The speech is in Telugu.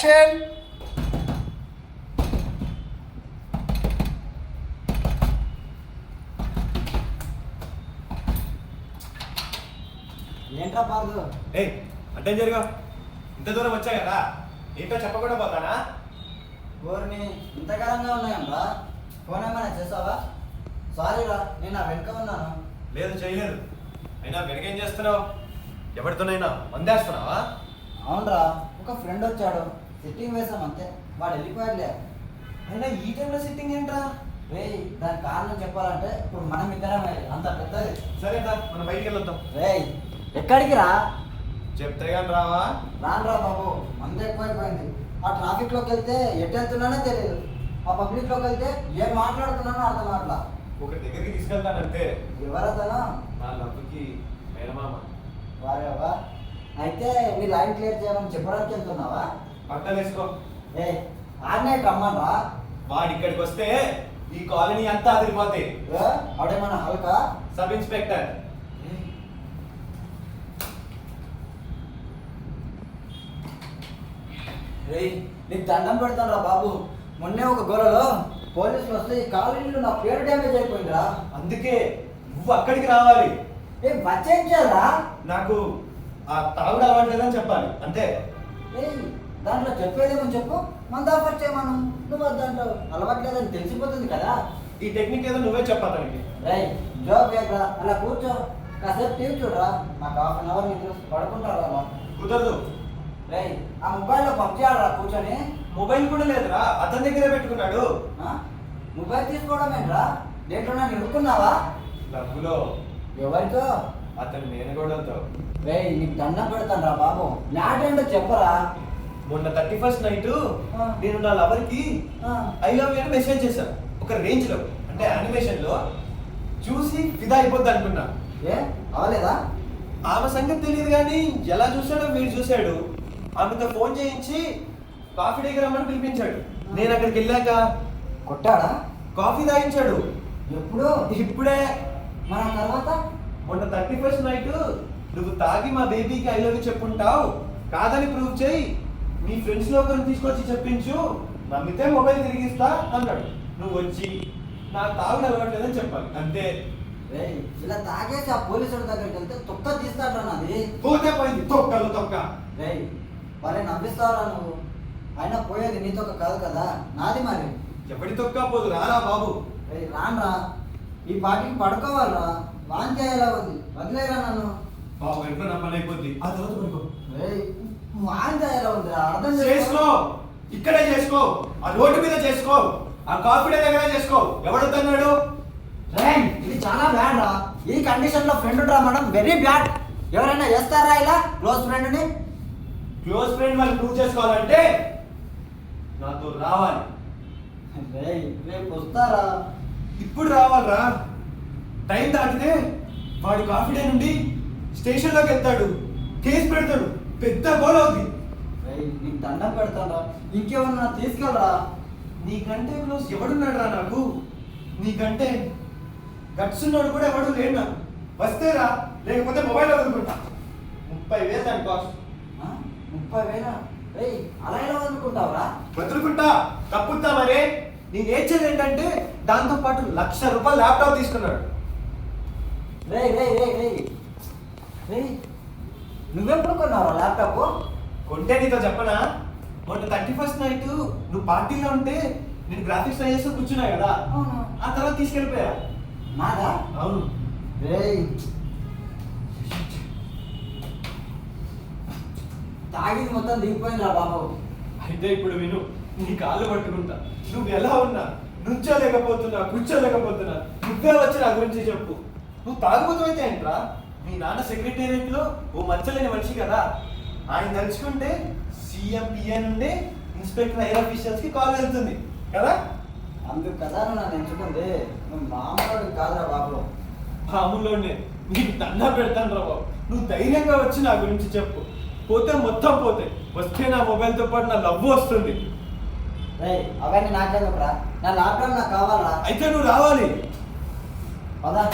యాక్షన్. ఏంట్రా పార్దు? ఏయ్ అడ్డం జరుగా, ఇంత దూరం వచ్చా కదా, ఏంటో చెప్పకుండా పోతానా? ఊరిని ఇంతకాలంగా ఉన్నాయంరా. ఫోన్ ఏమైనా చేసావా? సారీరా, నేను నా వెనుక ఉన్నాను. లేదు చేయలేదు. అయినా వెనకేం చేస్తున్నావు? ఎవరితోనైనా మందేస్తున్నావా? అవునరా, ఒక ఫ్రెండ్ వచ్చాడు, సిట్టింగ్ వేసాం అంతే, వాడు వెళ్ళిపోయాడులే. అయినా ఈ టైంలో సిట్టింగ్ ఏంట్రా? రేయ్, దాని కారణం చెప్పాలంటే ఇప్పుడు మనం ఇద్దరమే, అంత పెద్దది. సరేదా, మనం బయటికి వెళ్ళొద్దాం. రేయ్, ఎక్కడికి రా? చెప్తే కానీ రావా? రానురా బాబు, మంది ఎక్కువైపోయింది. ఆ ట్రాఫిక్లోకి వెళ్తే ఎటు వెళ్తున్నానో తెలియదు, ఆ పబ్లిక్లోకి వెళ్తే ఏం మాట్లాడుతున్నానో అర్థం కావట్లా. ఒక దగ్గరికి తీసుకెళ్తానంటే. ఎవరతను? నా లవ్వుకి మేనమామ. వారేవా, అయితే నీ లైన్ క్లియర్ చేయమని చెప్పడానికి వెళ్తున్నావా? పక్కన వేసుకో. ఏ ఆడనే రమ్మనరా. వాడు ఇక్కడికి వస్తే ఈ కాలనీ అంతా అదిరిపోతాయి. ఆడేమన్నా హల్కా? Sub inspector. రేయ్, నీకు దండం పెడతాను రా బాబు. మొన్నే ఒక గోలలో పోలీసులు వస్తే ఈ కాలనీలో నా పేరు డ్యామేజ్ అయిపోయిందిరా. అందుకే నువ్వు అక్కడికి రావాలి. ఏ వచ్చేం చేయాలరా? నాకు ఆ తాగుడు అలవాట్లేదని చెప్పాలి అంతే. ఏయ్, దాంట్లో చెప్పేదేమని చెప్పు, మందు ఆఫర్ చేయమను. నువ్వు వద్దంటావు, అలవాట్లేదని తెలిసిపోతుంది కదా. ఈ టెక్నిక్ ఏదో నువ్వే చెప్పాలి. రేయ్, జాబ్ వేయకరా, అలా కూర్చో, కాసేపు టీవీ చూడరా. నాకు ½ నీకు పడుకుంటారా అలా. కుదరదు. రేయ్, ఆ మొబైల్లో పబ్జీ ఆడరా కూర్చొని. మొబైల్ కూడా లేదురా, అతని దగ్గరే పెట్టుకున్నాడు. మొబైల్ తీసుకోవడం ఏంట్రా? దేంట్లో నిలుపుకున్నావా? డబ్బులో. ఎవరితో? అతని మేనగోడలతో. రేయ్, నీకు దండం పెడతాను రా బాబు, మ్యాటర్ ఏంటో చెప్పరా. మొన్న 31st నైట్ నేను నా లవర్ కి ఐ లవ్ యూ అని మెసేజ్ చేశాను. ఒక రేంజ్ లో, అంటే యానిమేషన్ లో చూసి ఫిదా అయిపోద్ది అనుకున్నా. ఏ అవలేదా? ఆమె సంగతి తెలియదు కానీ ఎలా చూసాడో వీడు చూశాడు. ఆమెతో ఫోన్ చేయించి కాఫీ దగ్గర రమ్మని పిలిపించాడు. నేను అక్కడికి వెళ్ళాక కొట్టాడా? కాఫీ తాగించాడు. ఎప్పుడు? ఇప్పుడే. మన తర్వాత మొన్న 31st నైట్ నువ్వు తాగి మా బేబీకి ఐ లవ్ యూ చెప్పుంటావు, కాదని ప్రూవ్ చేయి, నీ ఫ్రెండ్స్ లో ఒకరిని తీసుకొచ్చి చెప్పించు, నమ్మితే మొబైల్ తిరిగిస్తా అన్నాడు. నువ్వు వచ్చి నాకు తాగుడు అలవాట్లేదని చెప్పాలి అంతే. రేయ్, ఇలా తాగేసి ఆ పోలీసుల దగ్గరికి వెళ్తే తొక్క తీస్తాడ్రా నాది. పోతే పోయింది, తొక్కలు తొక్క. రేయ్, మరి నవ్విస్తావురా నువ్వు. అయినా పోయేది నీ తొక్క కాదు కదా, నాది మరి. ఎవడి తొక్క పోదు, రారా బాబు. రేయ్, రాన్రా, ఈ పాటికి పడుకోవాలరా, వాంతి అయ్యేలా ఉంది, వదిలేరా నన్ను. బాబు ఇంట్లో నా పని అయిపోద్ది, ఆ తర్వాత పడుకో. రేయ్, వాంతి అయ్యేలా ఉందిరా, అర్థం చేసుకో, ఇక్కడే చేసుకో, ఆ రోడ్డు మీద చేసుకో, ఆ కాఫీ డే దగ్గర చేసుకో. ఎవడొద్దన్నాడు? రేయ్, ఇది చాలా బ్యాడ్ రా. ఈ కండిషన్ లో ఫ్రెండ్ రా మేడం, వెరీ బ్యాడ్. ఎవరైనా చేస్తారా ఇలా క్లోజ్ ఫ్రెండ్ ని? క్లోజ్ ఫ్రెండ్ వాళ్ళు ప్రూవ్ చేసుకోవాలంటే నాతో రావాలి. రేయ్, రేపు వస్తారా? ఇప్పుడు రావాలరా. టైం దాటితే వాడి కాఫీ డే నుండి స్టేషన్లోకి వెళ్తాడు, కేసు పెడతాడు, పెద్ద గోల్ అవుతుంది. రేయ్, నీకు దండం పెడతారా, ఇంకేమన్నా తీసుకెళ్ళరా. నీకంటే క్లోజ్ ఎవడున్నాడు రా నాకు? నీకంటే గట్స్ ఉన్నాడు కూడా ఎవడు లేడు నాకు. వస్తేరా, లేకపోతే మొబైల్ వదులుకుంటా. 30,000 దాని కాస్ట్. 30,000? రేయ్, అలా ఎలా వదులుకుంటావురా? వదులుకుంటా, తప్పుతా మరే. నేను ఏడ్చేది ఏంటంటే దాంతో పాటు ₹1,00,000 ల్యాప్టాప్ తీసుకున్నాడు. రేయ్ రేయ్ రేయ్ రేయ్ రేయ్, నువ్వెప్పుడు కొన్నావు ల్యాప్టాప్? కొంటే నీతో చెప్పనా? మొన్న 31st నైట్ నువ్వు పార్టీలో ఉంటే నేను గ్రాఫిక్స్ చేస్తూ కూర్చున్నా కదా, ఆ తర్వాత తీసుకెళ్ళిపోయా. నాదా? అవును. రేయ్, తాగింది మొత్తం దిగిపోయిందిరా బాబు. అయితే ఇప్పుడు విను, నీ కాళ్ళు పట్టుకుంటా. నువ్వు ఎలా ఉన్నా, నుంచోలేకపోతున్నా, కూర్చోలేకపోతున్నా, నువ్వే వచ్చి నా గురించి చెప్పు. నువ్వు తాగుబోతువైతే ఏంట్రా? మీ నాన్న సెక్రటేరియట్ లో ఓ మచ్చలేని మనిషి కదా, ఆయన తలుచుకుంటే సీఎం పిఏ నుండి ఇన్స్పెక్టర్ హైర్ ఆఫీషియల్స్ కి కాల్ వెళ్తుంది కదా. అందుకు కదా నువ్వు నన్ను ఎంచుకుంది. నువ్వు మామూలు కాదురా బాబు. మామూలులోనే నీకు దండా పెడతాను రా బాబు. నువ్వు ధైర్యంగా వచ్చి నా గురించి చెప్పు. పోతే మొత్తం పోతే, వస్తే నా మొబైల్తో పాటు నా లవ్ వస్తుంది. రేయ్, అవన్నీ నాకెందుకురా, నా ల్యాప్టాప్ నాకు కావాలరా. అయితే నువ్వు రావాలి. పదా.